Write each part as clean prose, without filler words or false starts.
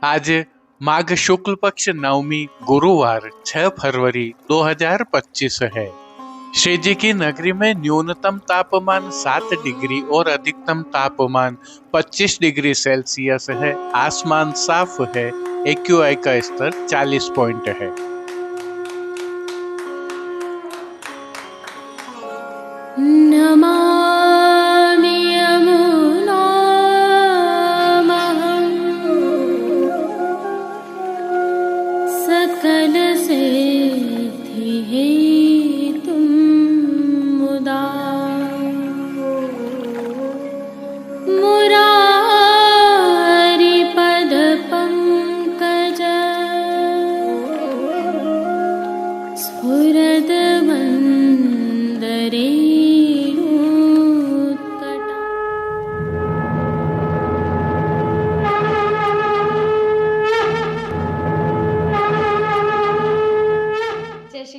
आज माघ शुक्ल पक्ष नवमी गुरुवार 6 फरवरी 2025 है। श्री जी की नगरी में न्यूनतम तापमान 7 डिग्री और अधिकतम तापमान 25 डिग्री सेल्सियस है। आसमान साफ है। AQI का स्तर 40 पॉइंट है। नमामि यमुनामहं सकलसिद्धिहेतुं मुदा मुरारिपदपङ्कज स्फुरदवन्दरे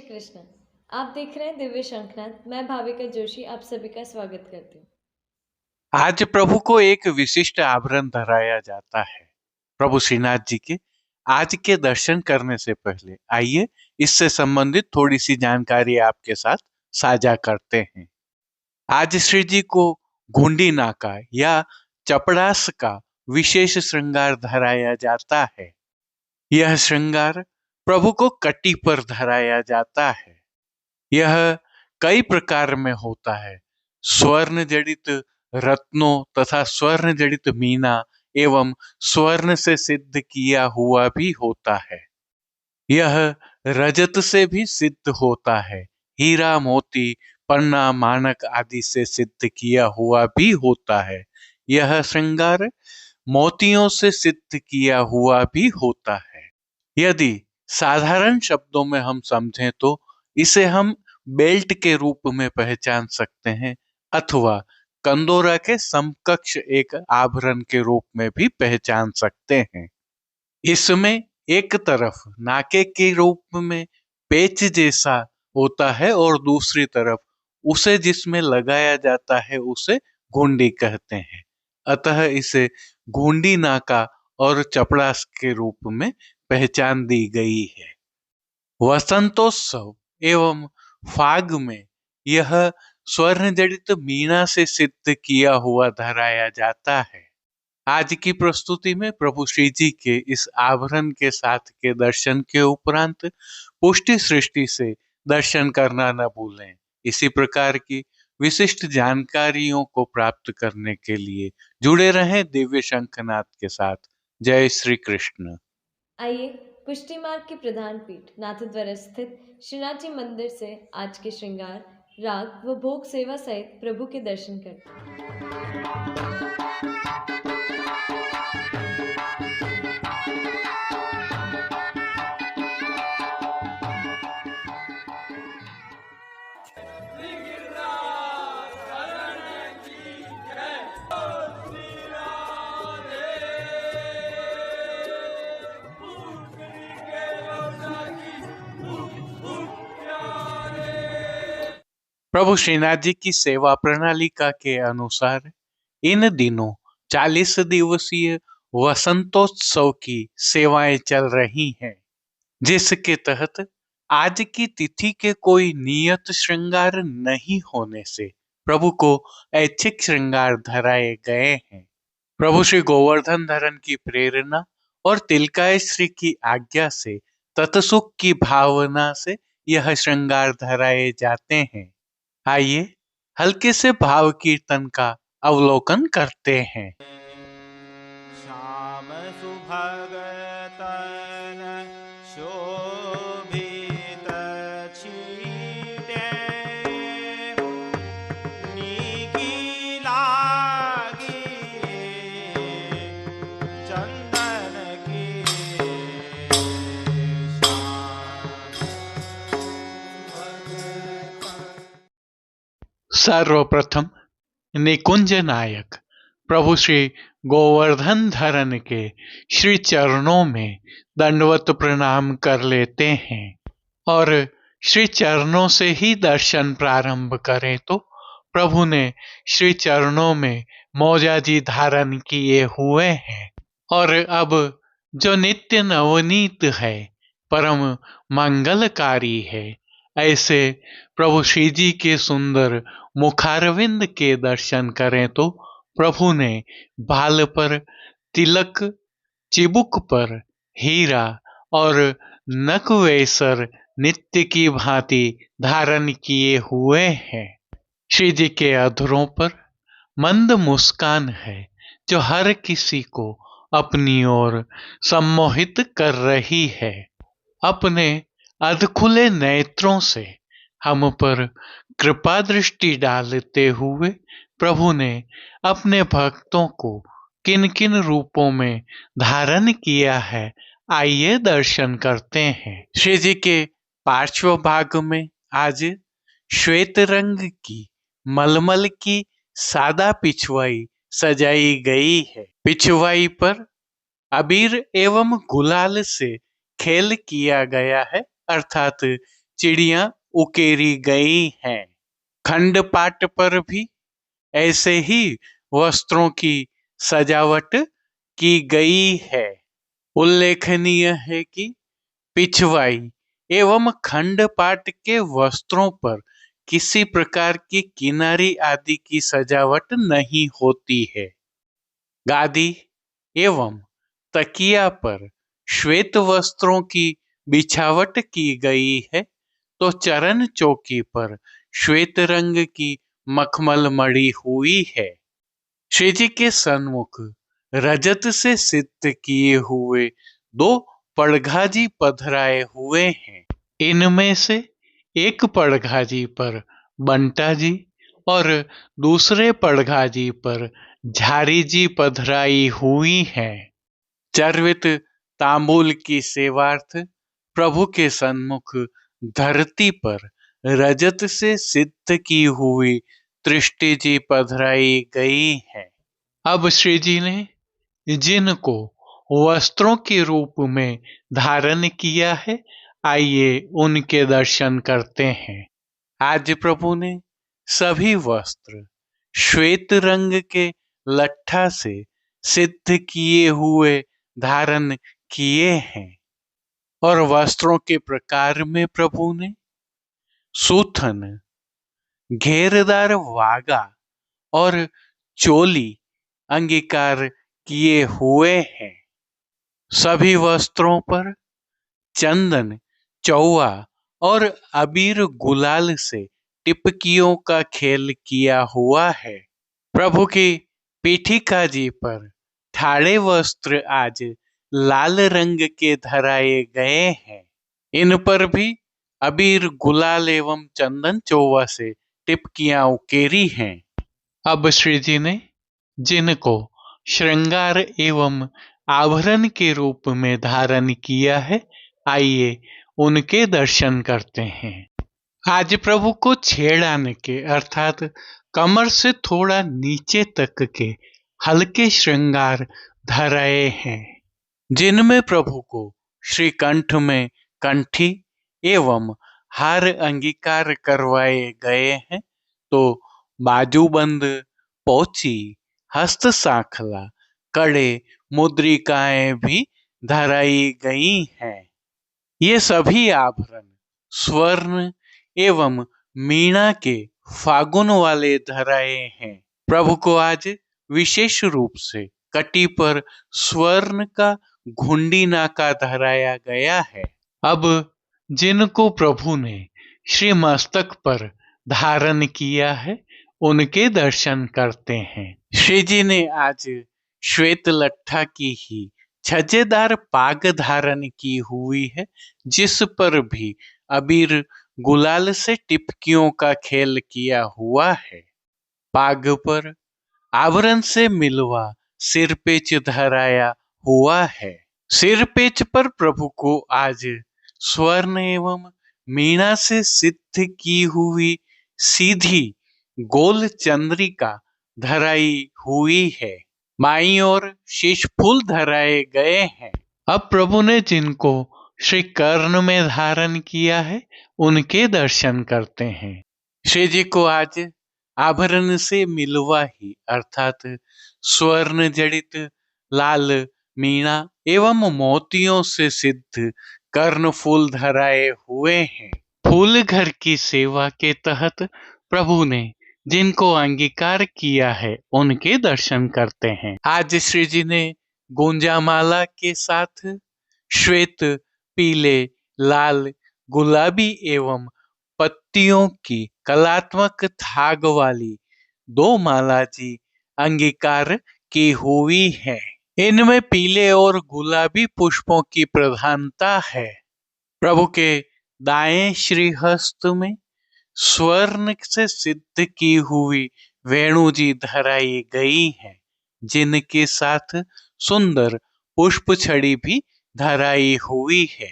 कृष्ण। आप देख रहे हैं दिव्य शंखनाद। मैं भाविका जोशी आप सभी का स्वागत करती हूँ। आज प्रभु को एक विशिष्ट आभरण धराया जाता है। प्रभु श्रीनाथ जी के आज के दर्शन करने से पहले आइए इससे संबंधित थोड़ी सी जानकारी आपके साथ साझा करते हैं। आज श्री जी को घुंडी नाका या चपड़ास का विशेष श्रृंगार धराया जाता है। यह श्रृंगार प्रभु को कटी पर धराया जाता है। यह कई प्रकार में होता है। स्वर्ण जड़ित रत्नों तथा स्वर्ण जड़ित मीना एवं स्वर्ण से सिद्ध किया हुआ भी होता है। यह रजत से भी सिद्ध होता है। हीरा मोती पन्ना मानक आदि से सिद्ध किया हुआ भी होता है। यह श्रृंगार मोतियों से सिद्ध किया हुआ भी होता है। यदि साधारण शब्दों में हम समझें तो इसे हम बेल्ट के रूप में पहचान सकते हैं अथवा कंदोरा के समकक्ष एक आभरण के रूप में भी पहचान सकते हैं। इसमें एक तरफ नाके के रूप में पेच जैसा होता है और दूसरी तरफ उसे जिसमें लगाया जाता है उसे घुंडी कहते हैं। अतः इसे घुंडी नाका और चपड़ास के रूप में पहचान दी गई है। वसंतोत्सव एवं फाग में यह स्वर्ण जड़ित मीना से सिद्ध किया हुआ धराया जाता है। आज की प्रस्तुति में प्रभु श्री जी के इस आभरण के साथ के दर्शन के उपरांत पुष्टि सृष्टि से दर्शन करना न भूलें। इसी प्रकार की विशिष्ट जानकारियों को प्राप्त करने के लिए जुड़े रहें दिव्य शंखनाद के साथ। जय श्री कृष्ण। आइए पुष्टि मार्ग की प्रधान पीठ नाथद्वारा स्थित श्रीनाथ जी मंदिर से आज के श्रृंगार, राग व भोग सेवा सहित प्रभु के दर्शन करते हैं। प्रभु श्रीनाथ जी की सेवा प्रणालिका के अनुसार इन दिनों 40 दिवसीय वसंतोत्सव की सेवाएं चल रही हैं, जिसके तहत आज की तिथि के कोई नियत श्रृंगार नहीं होने से प्रभु को ऐच्छिक श्रृंगार धराए गए हैं। प्रभु श्री गोवर्धन धरन की प्रेरणा और तिलकाय श्री की आज्ञा से तत्सुख की भावना से यह श्रृंगार धराए जाते हैं। आइए हल्के से भाव कीर्तन का अवलोकन करते हैं। श्याम सुभगतन शोभित छीटे नीकी लागी चंदन की सर्वप्रथम निकुंज नायक प्रभु श्री गोवर्धन धरन के श्री चरणों में दंडवत प्रणाम कर लेते हैं और श्री चरणों से ही दर्शन प्रारंभ करें तो प्रभु ने श्री चरणों में मौजाजी धारण किए हुए हैं और अब जो नित्य नवनीत है, परम मंगलकारी है। ऐसे प्रभु श्री जी के सुंदर मुखारविंद के दर्शन करें तो प्रभु ने बाल पर तिलक, चिबुक पर हीरा और नकवेसर नित्य की भांति धारण किए हुए हैं। श्री जी के अधरों पर मंद मुस्कान है जो हर किसी को अपनी ओर सम्मोहित कर रही है। अपने अधखुले नेत्रों से हम पर कृपा दृष्टि डालते हुए प्रभु ने अपने भक्तों को किन किन रूपों में धारण किया है, आइए दर्शन करते हैं। श्री जी के पार्श्व भाग में आज श्वेत रंग की मलमल की सादा पिछवाई सजाई गई है। पिछवाई पर अबीर एवं गुलाल से खेल किया गया है, अर्थात चिड़िया उकेरी गई हैं। खंडपाट पर भी ऐसे ही वस्त्रों की सजावट की गई है। उल्लेखनीय है कि पिछवाई एवं खंडपाट के वस्त्रों पर किसी प्रकार की किनारी आदि की सजावट नहीं होती है। गादी एवं तकिया पर श्वेत वस्त्रों की बिछावट की गई है, तो चरण चौकी पर श्वेत रंग की मखमल मड़ी हुई है। श्री जी के सन्मुख रजत से सिद्ध किए हुए दो पड़घाजी पधराए हुए हैं। इनमें से एक पड़घाजी पर बंटा जी और दूसरे पड़घाजी पर झारी जी पधराई हुई हैं। चर्वित तांबूल की सेवार्थ प्रभु के सन्मुख धरती पर रजत से सिद्ध की हुई दृष्टि जी पधराई गई है। अब श्री जी ने जिनको वस्त्रों के रूप में धारण किया है, आइए उनके दर्शन करते हैं। आज प्रभु ने सभी वस्त्र श्वेत रंग के लट्ठा से सिद्ध किए हुए धारण किए हैं और वस्त्रों के प्रकार में प्रभु ने सूथन, घेरदार वागा और चोली अंगीकार किए हुए हैं। सभी वस्त्रों पर चंदन, चौवा और अबीर गुलाल से टिपकियों का खेल किया हुआ है। प्रभु की पीठिका जी पर ठाड़े वस्त्र आज लाल रंग के धराए गए हैं। इन पर भी अबीर गुलाल एवं चंदन चौवा से टिपकियां उकेरी हैं। अब श्री जी ने जिनको श्रृंगार एवं आभरण के रूप में धारण किया है, आइए उनके दर्शन करते हैं। आज प्रभु को छेड़ाने के अर्थात कमर से थोड़ा नीचे तक के हल्के श्रृंगार धराए हैं, जिनमें प्रभु को श्री कंठ में कंठी एवं हार अंगीकार करवाए गए हैं, तो बाजूबंद, पोची, हस्त सांखला, कड़े, मुद्रिकाएं भी धराई गई हैं। ये सभी आभरण स्वर्ण एवं मीणा के फागुन वाले धराए हैं। प्रभु को आज विशेष रूप से कटी पर स्वर्ण का घुंडी नाका धराया गया है। अब जिनको प्रभु ने श्री मस्तक पर धारण किया है, उनके दर्शन करते हैं। श्री जी ने आज श्वेत लट्ठा की ही छज्जेदार पाग धारण की हुई है, जिस पर भी अबीर गुलाल से टिपकियों का खेल किया हुआ है। पाग पर आवरण से मिलवा सिरपेच धराया हुआ है। सिरपेच पर प्रभु को आज स्वर्ण एवं मीणा से सिद्ध की हुई सीधी गोल चंद्रिका धराई हुई है। माई और शीश फूल धराए गए हैं। अब प्रभु ने जिनको श्री कर्ण में धारण किया है, उनके दर्शन करते हैं। श्री जी को आज आभरण से मिलवा ही अर्थात स्वर्ण जड़ित लाल मीणा एवं मोतियों से सिद्ध कर्णफूल धराए हुए हैं। फूल घर की सेवा के तहत प्रभु ने जिनको अंगीकार किया है उनके दर्शन करते हैं। आज श्री जी ने गुंजामाला के साथ श्वेत, पीले, लाल, गुलाबी एवं पत्तियों की कलात्मक थाग वाली 2 माला जी अंगीकार की हुई है। इनमें पीले और गुलाबी पुष्पों की प्रधानता है। प्रभु के दाएं श्रीहस्त में स्वर्ण से सिद्ध की हुई वेणु जी धराई गई है, जिनके साथ सुंदर पुष्प छड़ी भी धराई हुई है।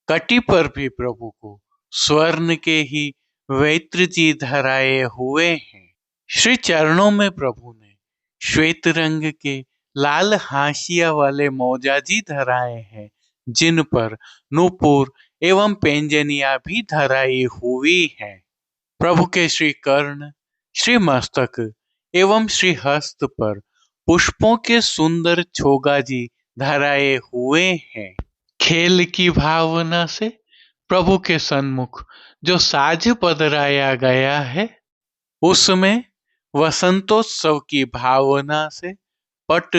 कटी पर भी प्रभु को स्वर्ण के ही वैत्र जी धराए हुए हैं। श्री चरणों में प्रभु ने श्वेत रंग के लाल हाशिया वाले मौजाजी धराए हैं, जिन पर नूपुर एवं पेंजनिया भी धराई हुई है। प्रभु के श्री कर्ण, श्री मस्तक एवं श्री हस्त पर पुष्पों के सुंदर छोगाजी धराए हुए हैं। खेल की भावना से प्रभु के सन्मुख जो साज पधराया गया है, उसमें वसंतोत्सव की भावना से पट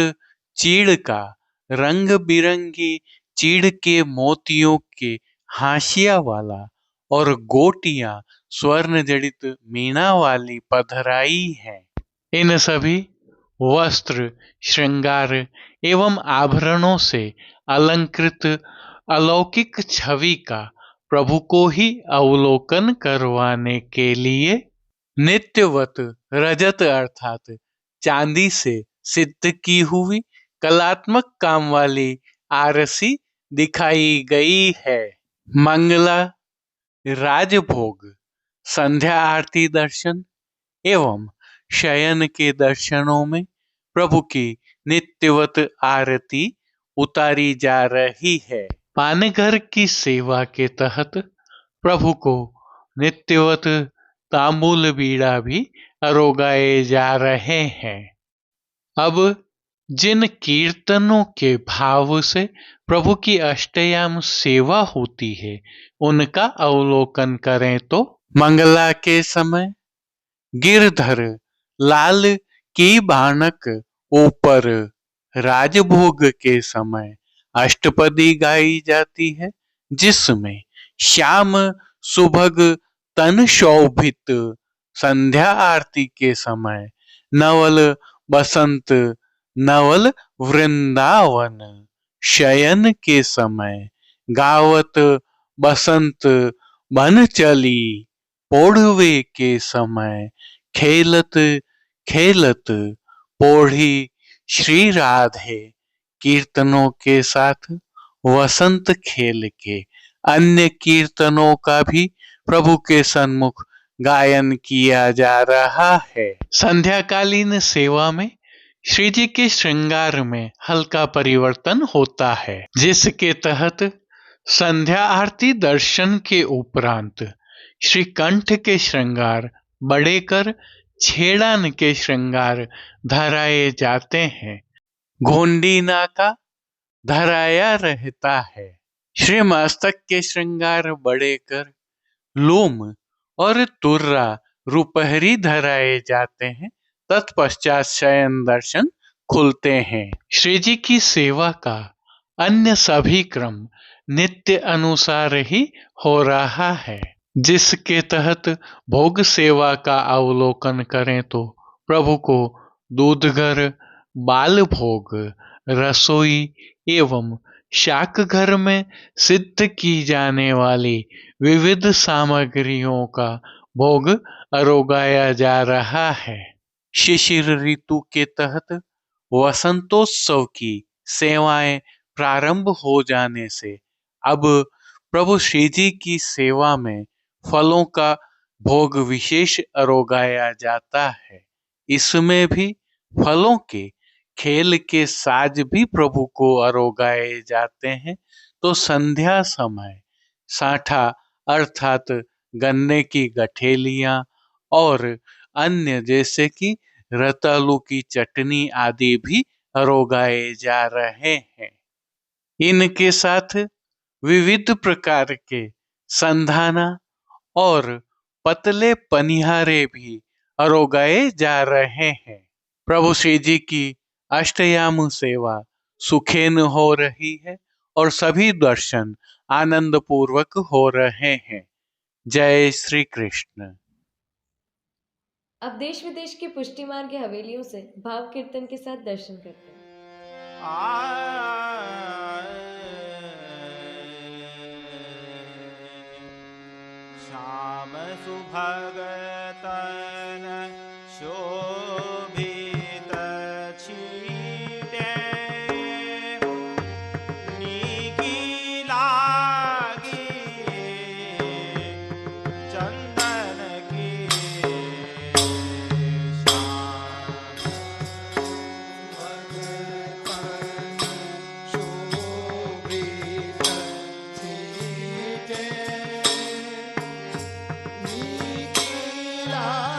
चीड़ का रंग बिरंगी चीड़ के मोतियों के हाशिया वाला और गोटियां स्वर्ण जड़ित मीणा वाली पधराई है। इन सभी वस्त्र, श्रृंगार एवं आभरणों से अलंकृत अलौकिक छवि का प्रभु को ही अवलोकन करवाने के लिए नित्यवत रजत अर्थात चांदी से सिद्ध की हुई कलात्मक काम वाली आरसी दिखाई गई है। मंगला, राजभोग, संध्या आरती दर्शन एवं शयन के दर्शनों में प्रभु की नित्यवत आरती उतारी जा रही है। पानघर की सेवा के तहत प्रभु को नित्यवत तांबूल बीड़ा भी अरोगाए जा रहे हैं। अब जिन कीर्तनों के भाव से प्रभु की अष्टयाम सेवा होती है, उनका अवलोकन करें तो मंगला के समय गिरधर लाल की बाणक ऊपर, राजभोग के समय अष्टपदी गाई जाती है, जिसमें श्याम सुभग तन शोभित, संध्या आरती के समय नवल बसंत नवल वृंदावन, शयन के समय गावत बसंत बन चली, पोढ़वे के समय खेलत खेलत पोढ़ी श्री राधे, कीर्तनों के साथ वसंत खेल के अन्य कीर्तनों का भी प्रभु के सन्मुख गायन किया जा रहा है। संध्याकालीन सेवा में श्री जी के श्रृंगार में हल्का परिवर्तन होता है, जिसके तहत संध्या आरती दर्शन के उपरांत श्री कंठ के श्रृंगार बड़े कर छेड़ान के श्रृंगार धराए जाते हैं। घोंडी नाका धराया रहता है। श्री मस्तक के श्रृंगार बड़े कर लूम और तुर्रा रुपहरी धराए जाते हैं। तत्पश्चात शयन दर्शन खुलते हैं। श्री जी की सेवा का अन्य सभी क्रम नित्य अनुसार ही हो रहा है, जिसके तहत भोग सेवा का अवलोकन करें तो प्रभु को दूधघर, बाल भोग, रसोई एवं शाक घर में सिद्ध की जाने वाली विविध सामग्रियों का भोग अरोगाया जा रहा है। शिशिर ऋतु के तहत वसंतोत्सव की सेवाएं प्रारंभ हो जाने से अब प्रभु श्री जी की सेवा में फलों का भोग विशेष अरोगाया जाता है। इसमें भी फलों के खेल के साज भी प्रभु को अरोगाए जाते हैं। तो संध्या समय साठा अर्थात गन्ने की गठेलियां और अन्य जैसे कि रतालू की चटनी आदि भी रोगाए जा रहे हैं। इनके साथ विविध प्रकार के संधाना और पतले पनिहारे भी अरोगाए जा रहे हैं। प्रभु श्री जी की अष्टयाम सेवा सुखेन हो रही है और सभी दर्शन आनंद पूर्वक हो रहे हैं। जय श्री कृष्ण। अब देश विदेश की पुष्टि मार्ग की हवेलियों से भाव कीर्तन के साथ दर्शन करते हैं। श्याम सुभगतन शोभित छीटे नीकी लागी चंदन की ला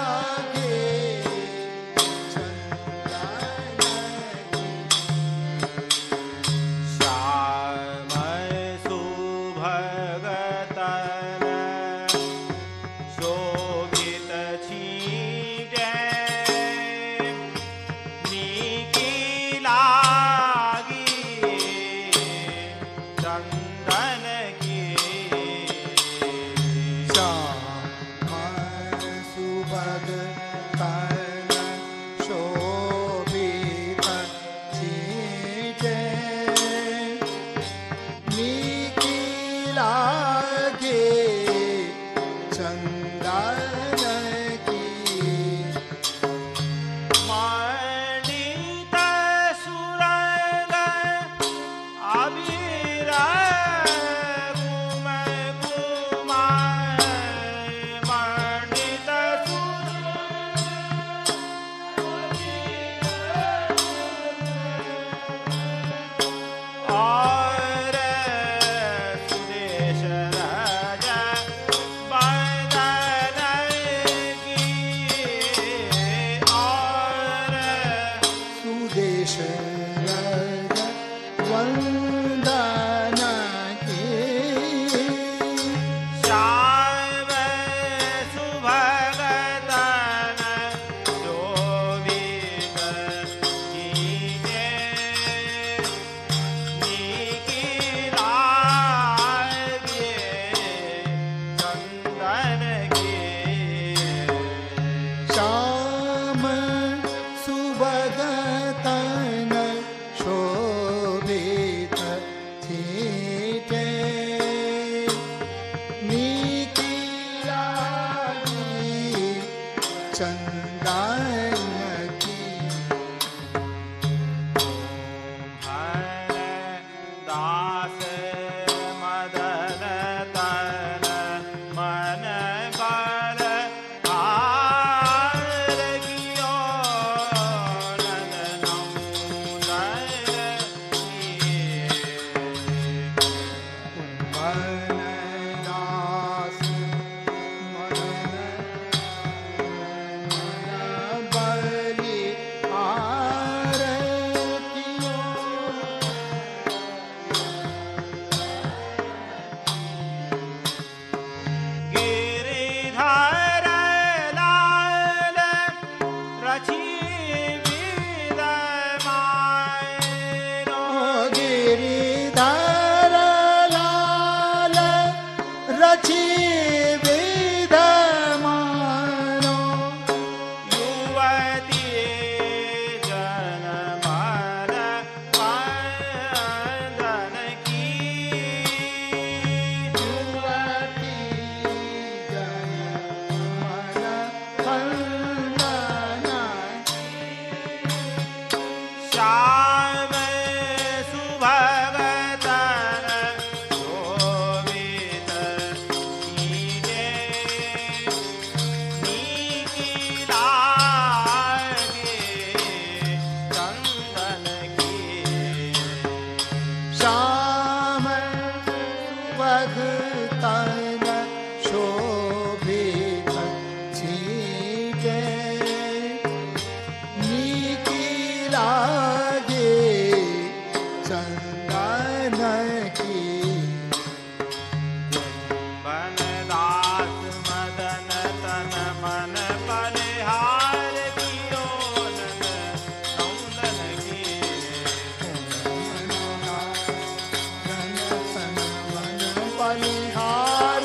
निहार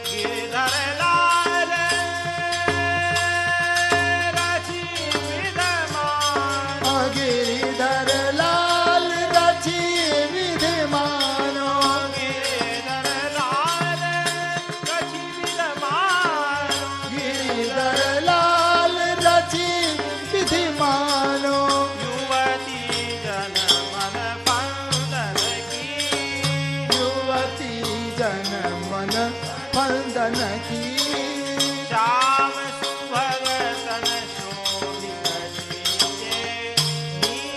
गिरधर लाल रची विद्यमान गिरिधर लाल रची विधिमानो गिरधर लाल रची विद्यमान गिरिधर लाल रची विधिमानो युवती जन मन पंदन की युवती जन मन फंदन की श्याम सुभग तन शोभित सीते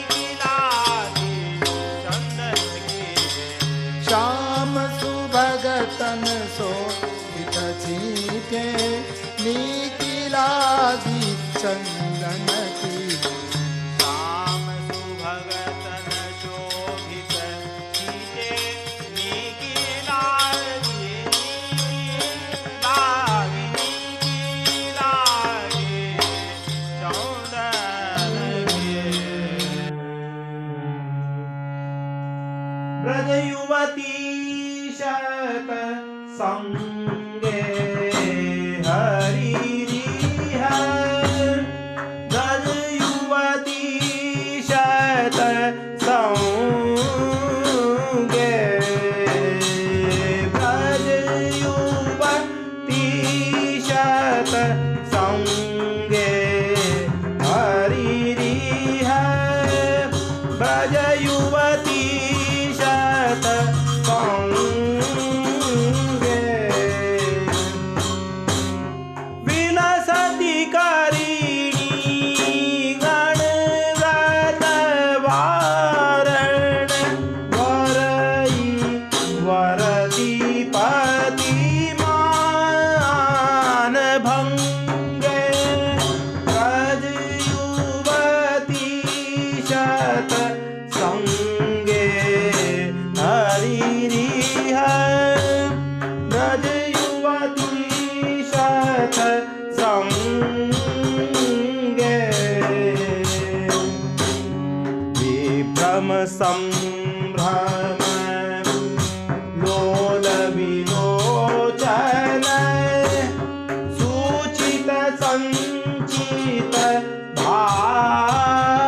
नीलागी चंदन की श्याम सुभगतन शोभित छीटे नीकी लागी चंदन की श्याम सुभग तन शोभित सीते नीलागी चंदन की ब्रज युवती शत संगे हरि ब्रज युवती शत संगे ब्रज युवती शत संगे हरि ब्रज युवती शत संगे विलसति करिणी गणगत वारण वरई वरति पतिमान भंगे ब्रज युवती शत संगे हरि ब्रज युवती शत संगे विभ्रम संभ्रम लोल विलोचन सूचित संचित भावम्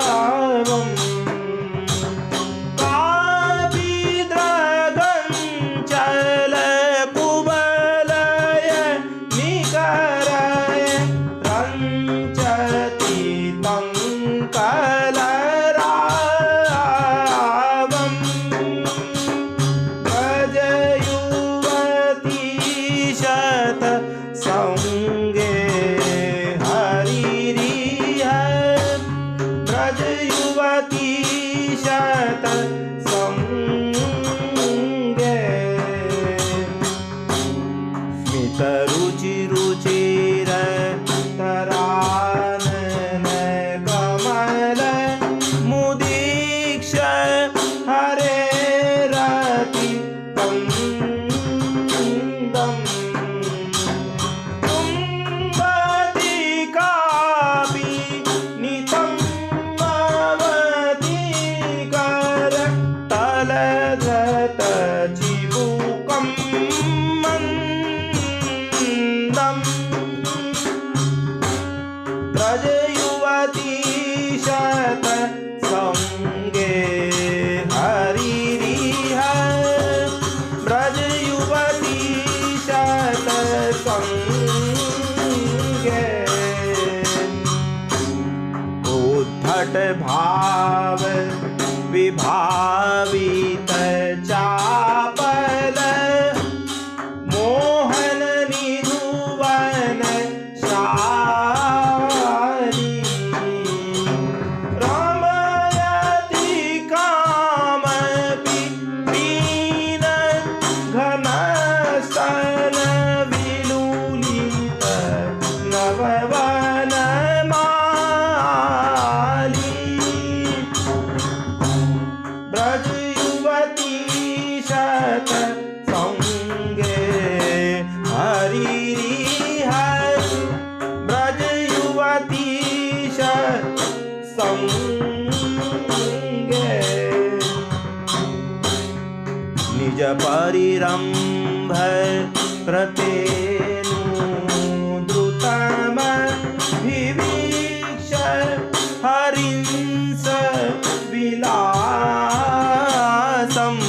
कापीद्रगञ्चल कुवलय निकरय रञ्चति तं कलरावम् ब्रज युवती शत संगे हरि ब्रज युवती शत संगे स्मित रुचि रुचिर तरानन कमल मुदीक्ष हरे रति कंदम् तुम्बति कापि नितम्बवती कर तलधत चिबुकम् मन्दम् ब्रज युवती शत संगे हरि ब्रज युवती शत संगे उद्धट भाव विभावित चापल मोहन निधुवन शाली रमयति कामपि दीन घनस्तन विलुलित नववन माली ब्रज युवती निज परिरंभ प्रतेनुद्रुतम विवीक्ष हरिंस विलासम्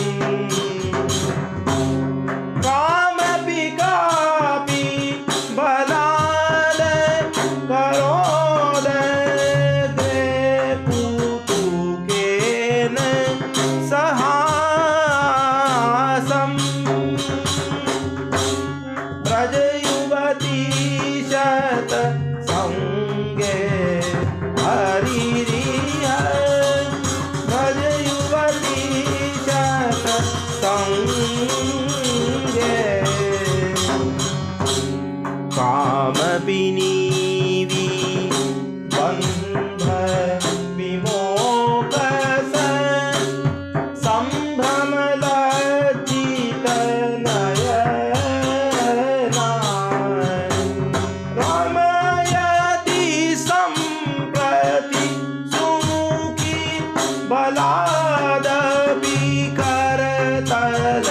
कामपिकापि बलाद करोदग्रे कुतुकेन सहासम् व्रजयुवती शतसंगे हरिरिह व्रजयुवती शतसंगे कामपिनीवि बन्ध विमोकस सम्भ्रमलज्जित नयना रमयति सम्प्रति सुमुखी बलादपि करतल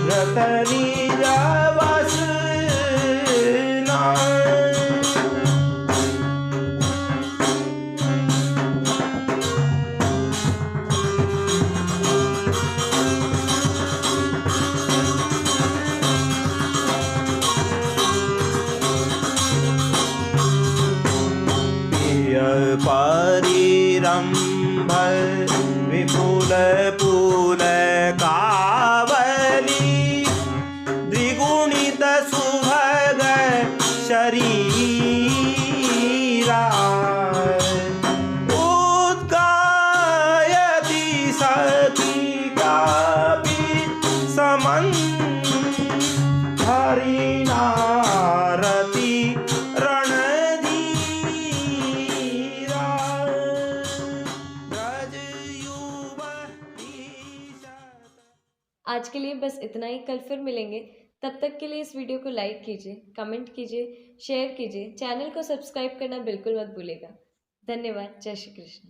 रतनिजवसना प्रिय परिरंभ विपुल पुल कावली द्विगुणित सुभग शरीरा उद्गायति सखी कापि समन् हरिनारति रणधीरा ब्रजयुवती आज के लिए बस इतना ही। कल फिर मिलेंगे। तब तक के लिए इस वीडियो को लाइक कीजिए, कमेंट कीजिए, शेयर कीजिए, चैनल को सब्सक्राइब करना बिल्कुल मत भूलिएगा। धन्यवाद। जय श्री कृष्ण।